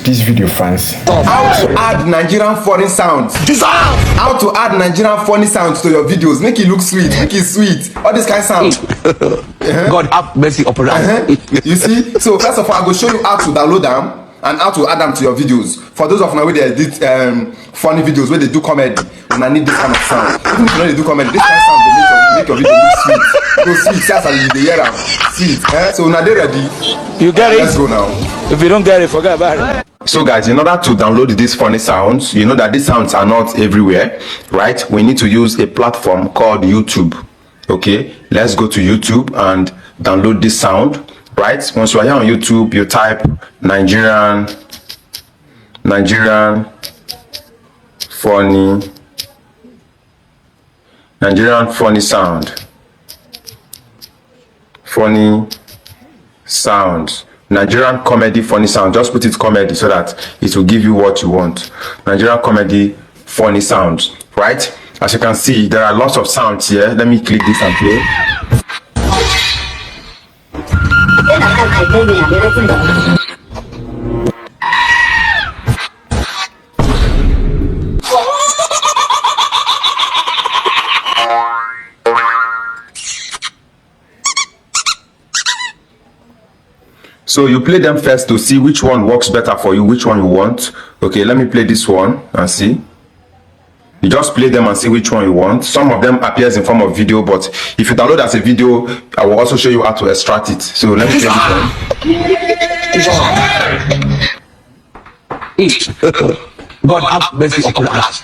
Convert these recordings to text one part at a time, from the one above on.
this video, fans. How to add Nigerian funny sounds. How to add Nigerian funny sounds to your videos. Make it look sweet. Make it sweet. All this kind of sound. God have mercy upon us. You see? So first of all, I will show you how to download them and how to add them to your videos. For those of you where they edit funny videos, where they do comedy, and I need this kind of sound. Even if you know they do comedy, this kind of sound will make your video look sweet. Go sweet, just as you hear them. Sweet. So now they ready. You get it? Let's go now. If you don't get it, forget about it. So guys, in order to download these funny sounds, you know that these sounds are not everywhere, right? We need to use a platform called YouTube. Okay, let's go to YouTube and download this sound, right? Once you are here on YouTube, you type Nigerian funny sounds. Nigerian comedy funny sound. Just put it comedy so that it will give you what you want. Nigerian comedy funny sounds, right? As you can see, there are lots of sounds here. Let me click this and play. So you play them first to see which one works better for you, which one you want. Okay, let me play this one and see. You just play them and see which one you want. Some of them appears in form of video, but if you download as a video, I will also show you how to extract it. So let me play this one. God have mercy upon us.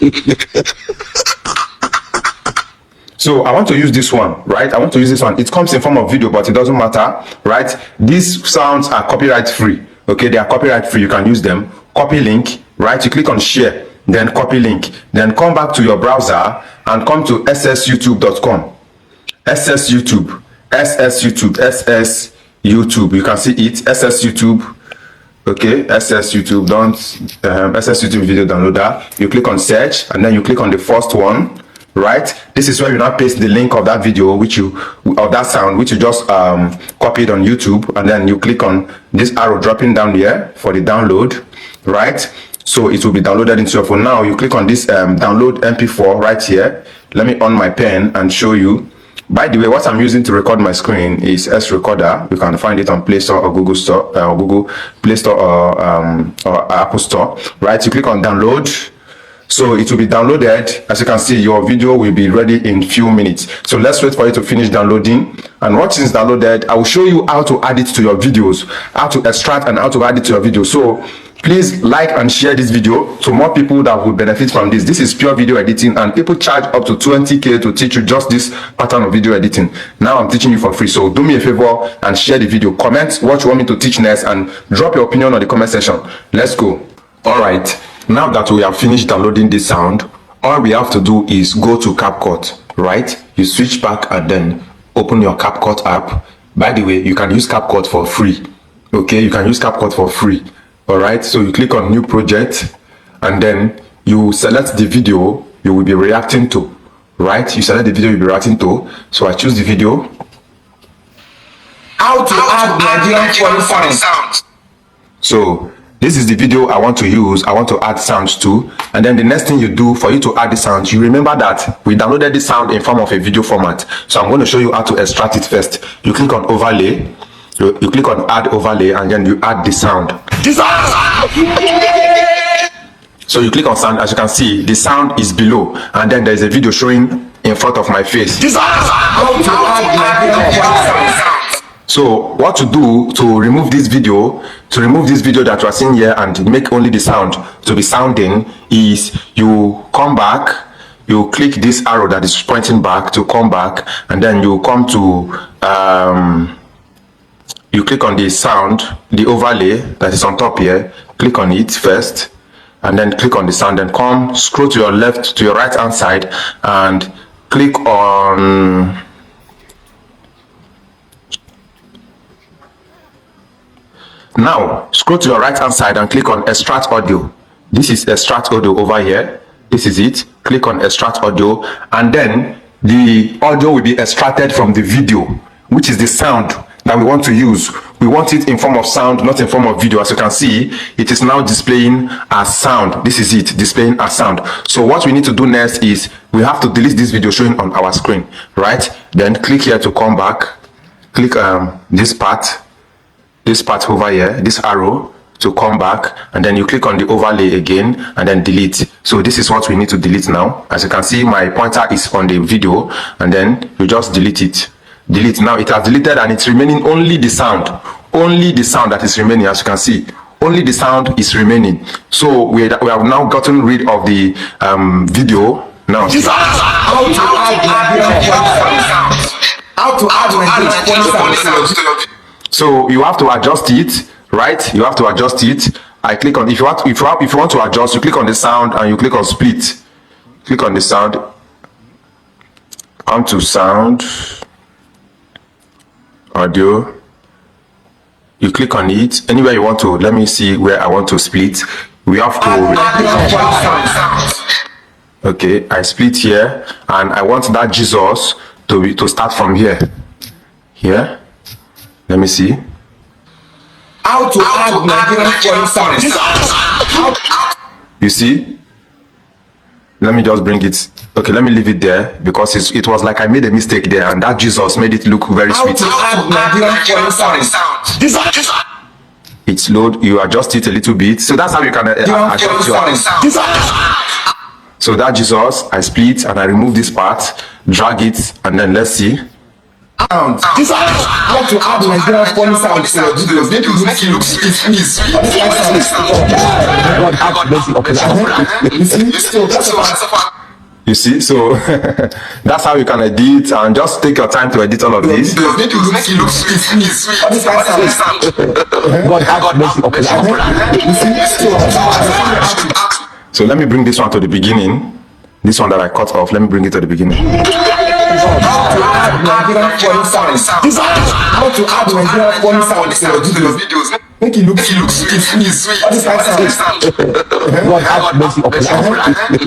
So I want to use this one, right? I want to use this one. It comes in form of video, but it doesn't matter, right? These sounds are copyright free. Okay, they are copyright free. You can use them. Copy link, right? You click on share, then copy link, then come back to your browser and come to ssyoutube.com. ssyoutube. You can see it. ssyoutube. Okay, ssyoutube. Don't ssyoutube video downloader. You click on search and then you click on the first one. Right, this is where you now paste the link of that video of that sound which you just copied on YouTube, and then you click on this arrow dropping down here for the download, right? So it will be downloaded into your phone. Now you click on this download MP4 right here. Let me on my pen and show you. By the way, what I'm using to record my screen is S Recorder. You can find it on Play Store or Google Store, or Google Play Store or Apple Store. Right, you click on download. So it will be downloaded. As you can see, your video will be ready in few minutes. So let's wait for it to finish downloading. And once it's downloaded, I will show you how to add it to your videos, how to extract and how to add it to your video. So please like and share this video to more people that will benefit from this. This is pure video editing, and people charge up to 20k to teach you just this pattern of video editing. Now I'm teaching you for free. So do me a favor and share the video. Comment what you want me to teach next and drop your opinion on the comment section. Let's go. All right. Now that we have finished downloading this sound, all we have to do is go to CapCut, right? You switch back and then open your CapCut app. By the way, you can use CapCut for free. Okay, you can use CapCut for free. All right, so you click on new project and then you select the video you will be reacting to, right? You select the video you'll be reacting to. So I choose the video. How to add Nigerian funny sounds. So this is the video I want to use. I want to add sounds to. And then the next thing you do for you to add the sound, you remember that we downloaded this sound in form of a video format. So I'm going to show you how to extract it first. You click on overlay. You click on add overlay and then you add the sound. So you click on sound. As you can see, the sound is below. And then there's a video showing in front of my face. How to add so what to do to remove this video, that you are seeing here and make only the sound to be sounding, is you come back, you click this arrow that is pointing back to come back, and then you come to you click on the sound, the overlay that is on top here, click on it first and then click on the sound, then come scroll to your left, to your right hand side and click on now scroll to your right hand side and click on extract audio. This is extract audio over here. This is it. Click on extract audio and then the audio will be extracted from the video, which is the sound that we want to use we want it in form of sound, not in form of video. As you can see, it is now displaying as sound. This is it, displaying as sound. So what we need to do next is we have to delete this video showing on our screen, right? Then click here to come back. Click this part over here, this arrow, to come back, and then you click on the overlay again and then delete. So this is what we need to delete now. As you can see, my pointer is on the video, and then you just delete it. Delete. Now it has deleted and it's remaining only the sound that is remaining. As you can see, only the sound is remaining. So we have now gotten rid of the video. Now how to add. So you have to adjust it, right? You have to adjust it. I click on, if you want to adjust, you click on the sound and you click on split. Click on the sound. Come to sound, audio. You click on it anywhere you want to. Let me see where I want to split. We have to. Okay, I split here, and I want that Jesus to start from here. Here. Let me see. How to add Nigerian foreign sounds. You see? Let me just bring it. Okay, let me leave it there because it was like I made a mistake there, and that Jesus made it look very sweet. How to add Nigerian foreign sounds. It's load. You adjust it a little bit, so that's how you can adjust your. So that Jesus, I split and I remove this part, drag it, and then let's see. How to add Nigerian foreign sounds to your videos. Make it look you see, so that's how you can edit, and just take your time to edit all of this. Make it look sweet. So let me bring this one to the beginning. This one that I cut off, let me bring it to the beginning. How to add Nigerian foreign sounds. How to add Nigerian foreign sounds to your videos. Make it look sweet. You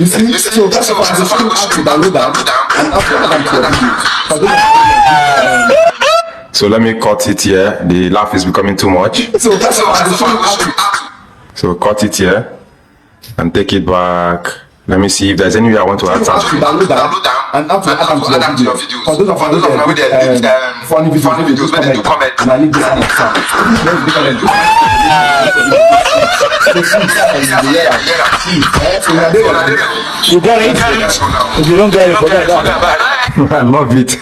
see, so that's why I just have to download that and upload that to your video. So let me cut it here. The laugh is becoming too much. So that's why I just have to. So cut it here and take it back. Let me see if there's any way I want to add something. Download that and add to your video. For those of you who did funny videos, when they do comment, and I need this kind of sound. You get it? If you don't get it, forget that. I love it.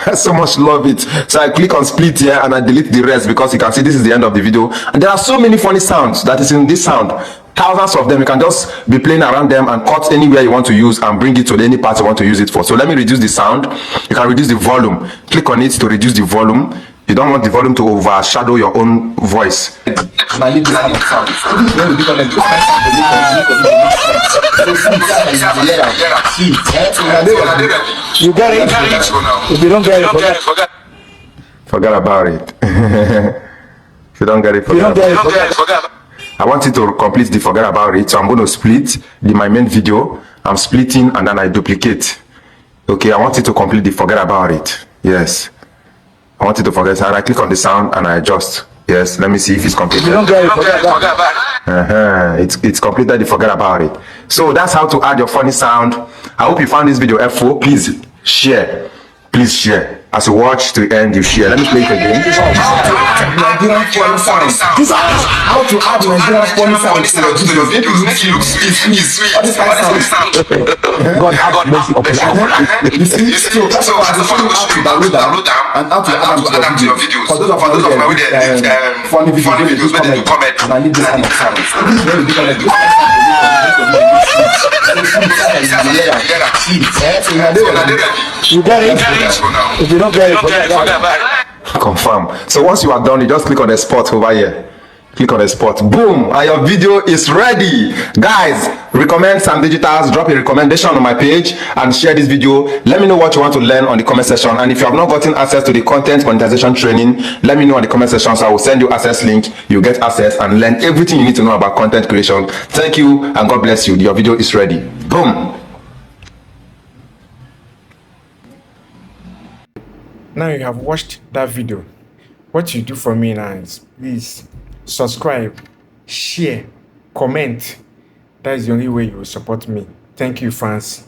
I so much love it. So I click on split here and I delete the rest because you can see this is the end of the video. And there are so many funny sounds that is in this sound. Thousands of them. You can just be playing around them and cut anywhere you want to use and bring it to any part you want to use it for. So let me reduce the sound. You can reduce the volume. Click on it to reduce the volume. You don't want the volume to overshadow your own voice. You get it? If you don't get it, forget about it. If you don't get it, forget about it. I want you to complete the forget about it, so I'm going to split my main video. I'm splitting and then I duplicate. Okay, I want you to complete the forget about it. Yes, I want you to forget, and I click on the sound and I adjust. Yes, let me see if it's completed. You don't get it, forget about it. It's completed the forget about it. So that's how to add your funny sound. I hope you found this video helpful. Please share. Please share. As you watch to the end, you share. Let me play it again. How to add Nigerian foreign sounds. How to add Nigerian foreign sounds to your videos. Make it look sweet. God mercy upon us. You see, so that's why I just have to download that and how to add them to your videos. For those of you who did funny videos, when they do comment, and I need this kind of sound. You get it? If you don't get it, forget that. Confirm. So once you are done, you just click on the spot over here. Click on the spot. Boom! And your video is ready. Guys, recommend Sam Digitals. Drop a recommendation on my page and share this video. Let me know what you want to learn on the comment section. And if you have not gotten access to the content monetization training, let me know in the comment section. So I will send you access link. You get access and learn everything you need to know about content creation. Thank you and God bless you. Your video is ready. Boom! Now you have watched that video. what you do for me now is please subscribe, share, comment. That is the only way you will support me. Thank you, fans.